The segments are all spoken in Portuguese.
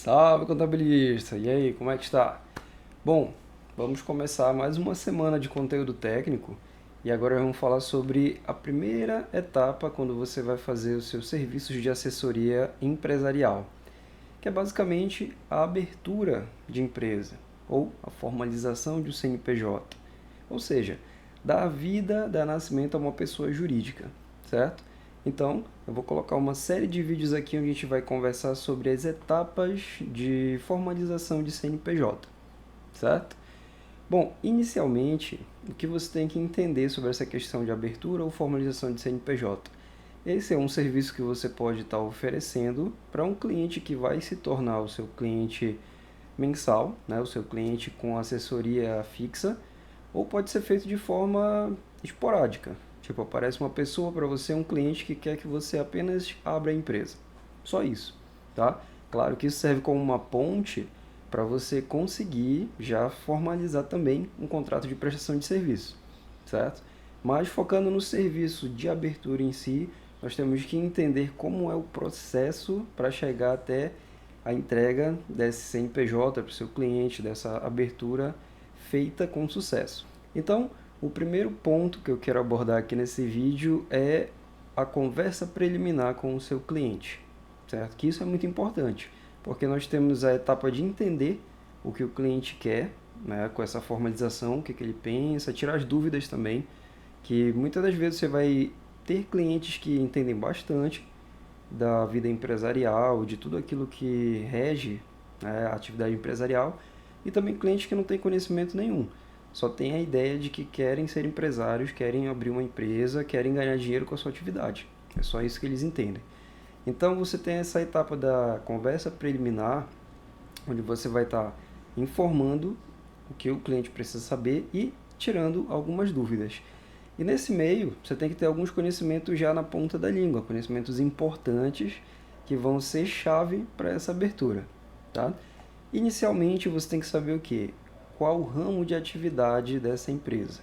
Salve, contabilista! E aí, como é que está? Bom, vamos começar mais uma semana de conteúdo técnico e agora vamos falar sobre a primeira etapa quando você vai fazer os seus serviços de assessoria empresarial, que é basicamente a abertura de empresa ou a formalização de um CNPJ, ou seja, dar vida, dar nascimento a uma pessoa jurídica, certo? Então, eu vou colocar uma série de vídeos aqui onde a gente vai conversar sobre as etapas de formalização de CNPJ, certo? Bom, inicialmente, o que você tem que entender sobre essa questão de abertura ou formalização de CNPJ? Esse é um serviço que você pode estar oferecendo para um cliente que vai se tornar o seu cliente mensal, né, o seu cliente com assessoria fixa, ou pode ser feito de forma esporádica. Tipo, aparece uma pessoa para você, um cliente que quer que você apenas abra a empresa. Só isso, tá? Claro que isso serve como uma ponte para você conseguir já formalizar também um contrato de prestação de serviço, certo? Mas focando no serviço de abertura em si, nós temos que entender como é o processo para chegar até a entrega desse CNPJ para o seu cliente, dessa abertura feita com sucesso. Então, o primeiro ponto que eu quero abordar aqui nesse vídeo é a conversa preliminar com o seu cliente, certo? Que isso é muito importante, porque nós temos a etapa de entender o que o cliente quer, né, com essa formalização, o que ele pensa, tirar as dúvidas também, que muitas das vezes você vai ter clientes que entendem bastante da vida empresarial, de tudo aquilo que rege, né, a atividade empresarial, e também clientes que não têm conhecimento nenhum. Só tem a ideia de que querem ser empresários, querem abrir uma empresa, querem ganhar dinheiro com a sua atividade. É só isso que eles entendem. Então você tem essa etapa da conversa preliminar, onde você vai estar informando o que o cliente precisa saber e tirando algumas dúvidas. E nesse meio, você tem que ter alguns conhecimentos já na ponta da língua, conhecimentos importantes que vão ser chave para essa abertura, tá? Inicialmente, você tem que saber o quê? Qual o ramo de atividade dessa empresa.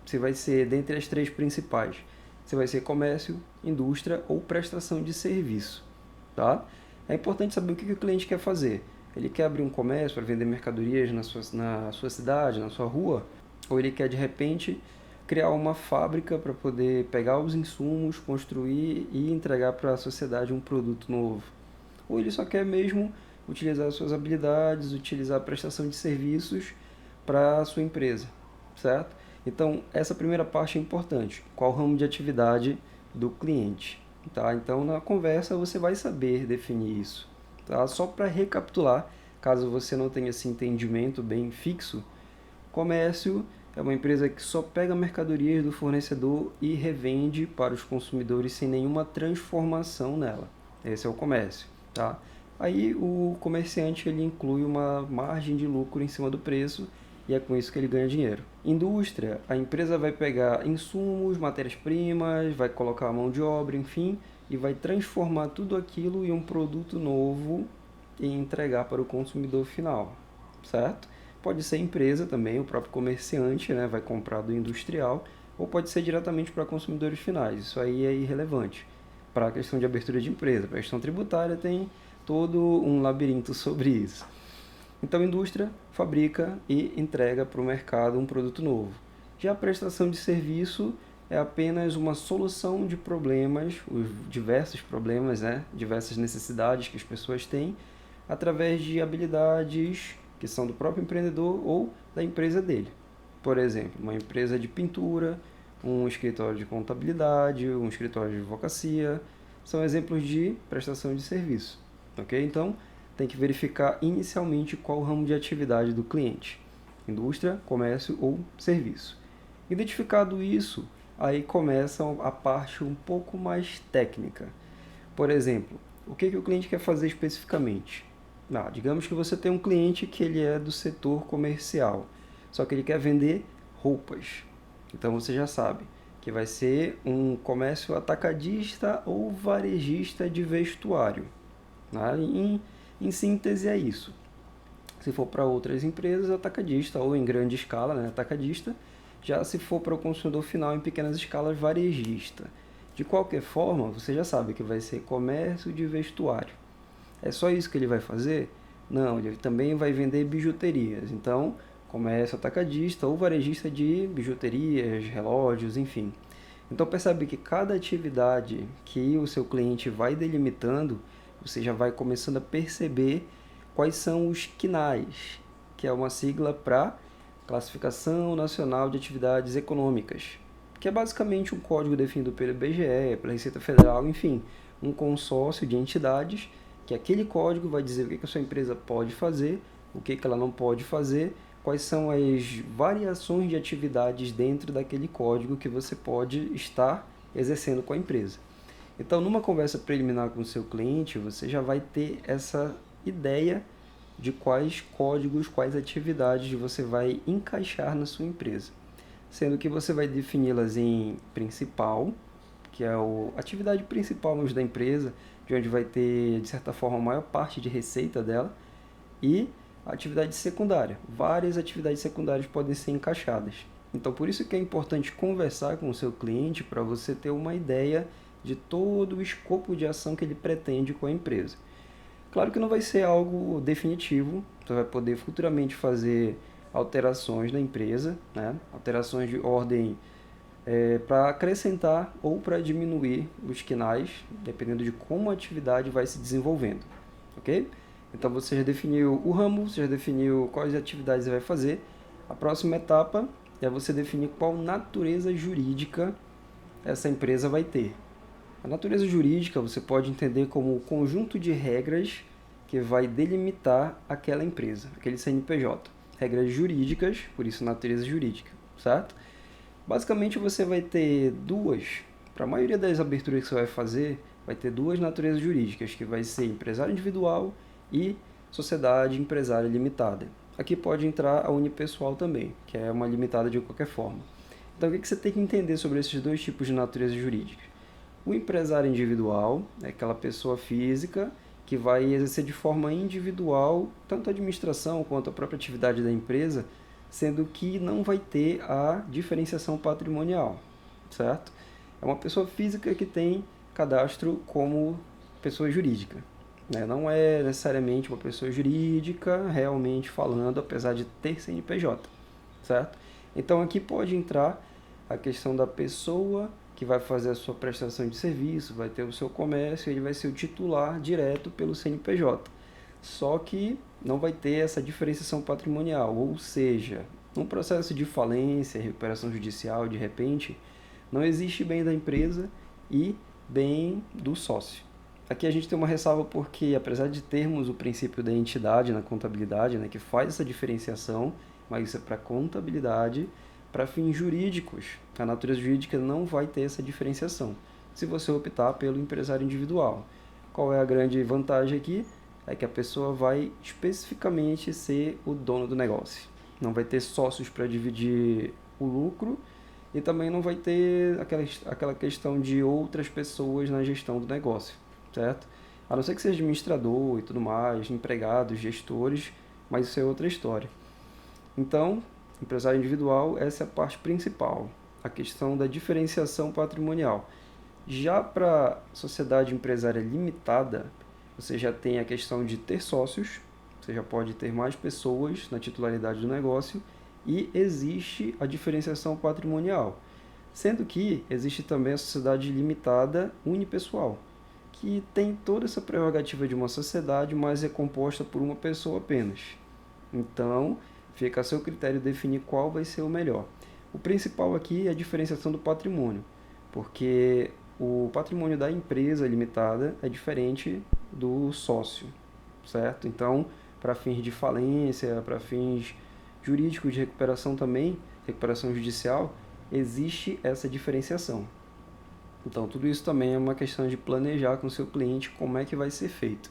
Se vai ser dentre as três principais. Se vai ser comércio, indústria ou prestação de serviço, tá? É importante saber o que o cliente quer fazer. Ele quer abrir um comércio para vender mercadorias na sua cidade, na sua rua? Ou ele quer, de repente, criar uma fábrica para poder pegar os insumos, construir e entregar para a sociedade um produto novo? Ou ele só quer mesmo utilizar as suas habilidades, utilizar a prestação de serviços para a sua empresa, certo? Então, essa primeira parte é importante. Qual o ramo de atividade do cliente? Tá? Então, na conversa você vai saber definir isso. Tá? Só para recapitular, caso você não tenha esse entendimento bem fixo, comércio é uma empresa que só pega mercadorias do fornecedor e revende para os consumidores sem nenhuma transformação nela. Esse é o comércio, tá? Aí o comerciante ele inclui uma margem de lucro em cima do preço e é com isso que ele ganha dinheiro. Indústria, a empresa vai pegar insumos, matérias-primas, vai colocar a mão de obra, enfim, e vai transformar tudo aquilo em um produto novo e entregar para o consumidor final, certo? Pode ser empresa também, o próprio comerciante, né, vai comprar do industrial, ou pode ser diretamente para consumidores finais. Isso aí é irrelevante para a questão de abertura de empresa. Para a questão tributária tem todo um labirinto sobre isso. Então, a indústria fabrica e entrega para o mercado um produto novo. Já a prestação de serviço é apenas uma solução de problemas, os diversos problemas, né, diversas necessidades que as pessoas têm, através de habilidades que são do próprio empreendedor ou da empresa dele. Por exemplo, uma empresa de pintura, um escritório de contabilidade, um escritório de advocacia, são exemplos de prestação de serviço, ok? Então, tem que verificar inicialmente qual o ramo de atividade do cliente, indústria, comércio ou serviço. Identificado isso, aí começa a parte um pouco mais técnica. Por exemplo, o que o cliente quer fazer especificamente? Digamos que você tem um cliente que ele é do setor comercial, só que ele quer vender roupas. Então você já sabe que vai ser um comércio atacadista ou varejista de vestuário. Em síntese é isso. Se for para outras empresas, atacadista ou em grande escala, né, atacadista. Já se for para o consumidor final em pequenas escalas, varejista. De qualquer forma, você já sabe que vai ser comércio de vestuário. É só isso que ele vai fazer? Não, ele também vai vender bijuterias. Então, comércio atacadista ou varejista de bijuterias, relógios, enfim. Então percebe que cada atividade que o seu cliente vai delimitando, você já vai começando a perceber quais são os CNAEs, que é uma sigla para Classificação Nacional de Atividades Econômicas, que é basicamente um código definido pelo IBGE, pela Receita Federal, enfim, um consórcio de entidades que aquele código vai dizer o que a sua empresa pode fazer, o que ela não pode fazer, quais são as variações de atividades dentro daquele código que você pode estar exercendo com a empresa. Então, numa conversa preliminar com o seu cliente, você já vai ter essa ideia de quais códigos, quais atividades você vai encaixar na sua empresa. Sendo que você vai defini-las em principal, que é a atividade principal da empresa, de onde vai ter, de certa forma, a maior parte de receita dela, e a atividade secundária. Várias atividades secundárias podem ser encaixadas. Então, por isso que é importante conversar com o seu cliente para você ter uma ideia de todo o escopo de ação que ele pretende com a empresa. Claro que não vai ser algo definitivo, você vai poder futuramente fazer alterações na empresa, né? Alterações de ordem para acrescentar ou para diminuir os KNAIs, dependendo de como a atividade vai se desenvolvendo, ok? Então você já definiu o ramo, você já definiu quais atividades você vai fazer. A próxima etapa é você definir qual natureza jurídica essa empresa vai ter. A natureza jurídica você pode entender como o conjunto de regras que vai delimitar aquela empresa, aquele CNPJ. Regras jurídicas, por isso natureza jurídica, certo? Basicamente você vai ter para a maioria das aberturas que você vai fazer, vai ter duas naturezas jurídicas, que vai ser empresário individual e sociedade empresária limitada. Aqui pode entrar a unipessoal também, que é uma limitada de qualquer forma. Então o que você tem que entender sobre esses dois tipos de natureza jurídica? O empresário individual é aquela pessoa física que vai exercer de forma individual tanto a administração quanto a própria atividade da empresa, sendo que não vai ter a diferenciação patrimonial, certo? É uma pessoa física que tem cadastro como pessoa jurídica, né? Não é necessariamente uma pessoa jurídica realmente falando, apesar de ter CNPJ, certo? Então aqui pode entrar a questão da pessoa que vai fazer a sua prestação de serviço, vai ter o seu comércio, ele vai ser o titular direto pelo CNPJ. Só que não vai ter essa diferenciação patrimonial, ou seja, num processo de falência, recuperação judicial, de repente, não existe bem da empresa e bem do sócio. Aqui a gente tem uma ressalva porque, apesar de termos o princípio da entidade na contabilidade, né, que faz essa diferenciação, mas isso é para contabilidade, para fins jurídicos, a natureza jurídica não vai ter essa diferenciação, se você optar pelo empresário individual. Qual é a grande vantagem aqui? É que a pessoa vai especificamente ser o dono do negócio. Não vai ter sócios para dividir o lucro e também não vai ter aquela questão de outras pessoas na gestão do negócio, certo? A não ser que seja administrador e tudo mais, empregados, gestores, mas isso é outra história. Então, empresário individual, essa é a parte principal, a questão da diferenciação patrimonial. Já para sociedade empresária limitada, você já tem a questão de ter sócios, você já pode ter mais pessoas na titularidade do negócio e existe a diferenciação patrimonial, sendo que existe também a sociedade limitada unipessoal, que tem toda essa prerrogativa de uma sociedade, mas é composta por uma pessoa apenas. Então, fica a seu critério definir qual vai ser o melhor. O principal aqui é a diferenciação do patrimônio, porque o patrimônio da empresa limitada é diferente do sócio, certo? Então, para fins de falência, para fins jurídicos de recuperação também, recuperação judicial, existe essa diferenciação. Então, tudo isso também é uma questão de planejar com o seu cliente como é que vai ser feito.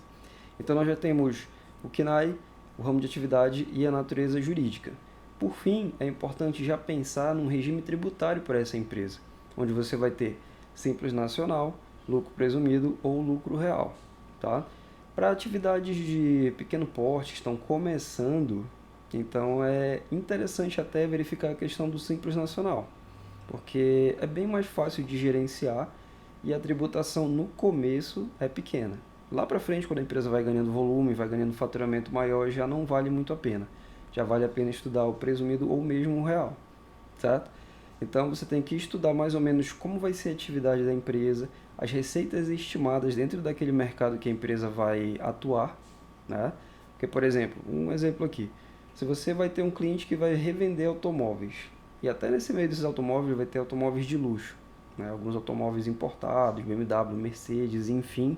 Então, nós já temos o CNAE, o ramo de atividade e a natureza jurídica. Por fim, é importante já pensar num regime tributário para essa empresa, onde você vai ter Simples Nacional, lucro presumido ou lucro real. Tá? Para atividades de pequeno porte que estão começando, então é interessante até verificar a questão do Simples Nacional, porque é bem mais fácil de gerenciar e a tributação no começo é pequena. Lá para frente, quando a empresa vai ganhando volume, vai ganhando faturamento maior, já não vale muito a pena. Já vale a pena estudar o presumido ou mesmo o real, certo? Então você tem que estudar mais ou menos como vai ser a atividade da empresa, as receitas estimadas dentro daquele mercado que a empresa vai atuar, né? Porque, por exemplo, um exemplo aqui, se você vai ter um cliente que vai revender automóveis, e até nesse meio desses automóveis vai ter automóveis de luxo, né? Alguns automóveis importados, BMW, Mercedes, enfim,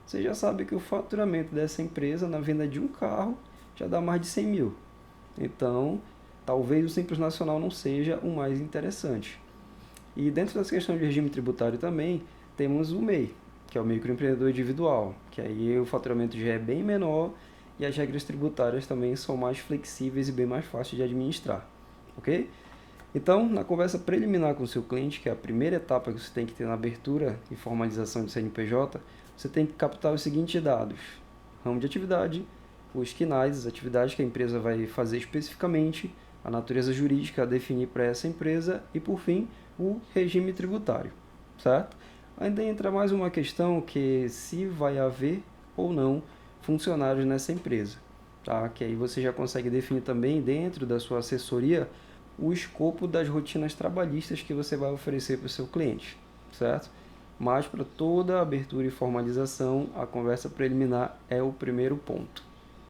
você já sabe que o faturamento dessa empresa na venda de um carro já dá mais de 100 mil. Então, talvez o Simples Nacional não seja o mais interessante. E dentro dessa questão de regime tributário também, temos o MEI, que é o microempreendedor individual, que aí o faturamento já é bem menor e as regras tributárias também são mais flexíveis e bem mais fáceis de administrar, ok? Então, na conversa preliminar com o seu cliente, que é a primeira etapa que você tem que ter na abertura e formalização de CNPJ, você tem que captar os seguintes dados: ramo de atividade, os KNAIs, as atividades que a empresa vai fazer especificamente, a natureza jurídica a definir para essa empresa e, por fim, o regime tributário, certo? Ainda entra mais uma questão que se vai haver ou não funcionários nessa empresa, tá? Que aí você já consegue definir também dentro da sua assessoria o escopo das rotinas trabalhistas que você vai oferecer para o seu cliente, certo? Mas para toda abertura e formalização, a conversa preliminar é o primeiro ponto.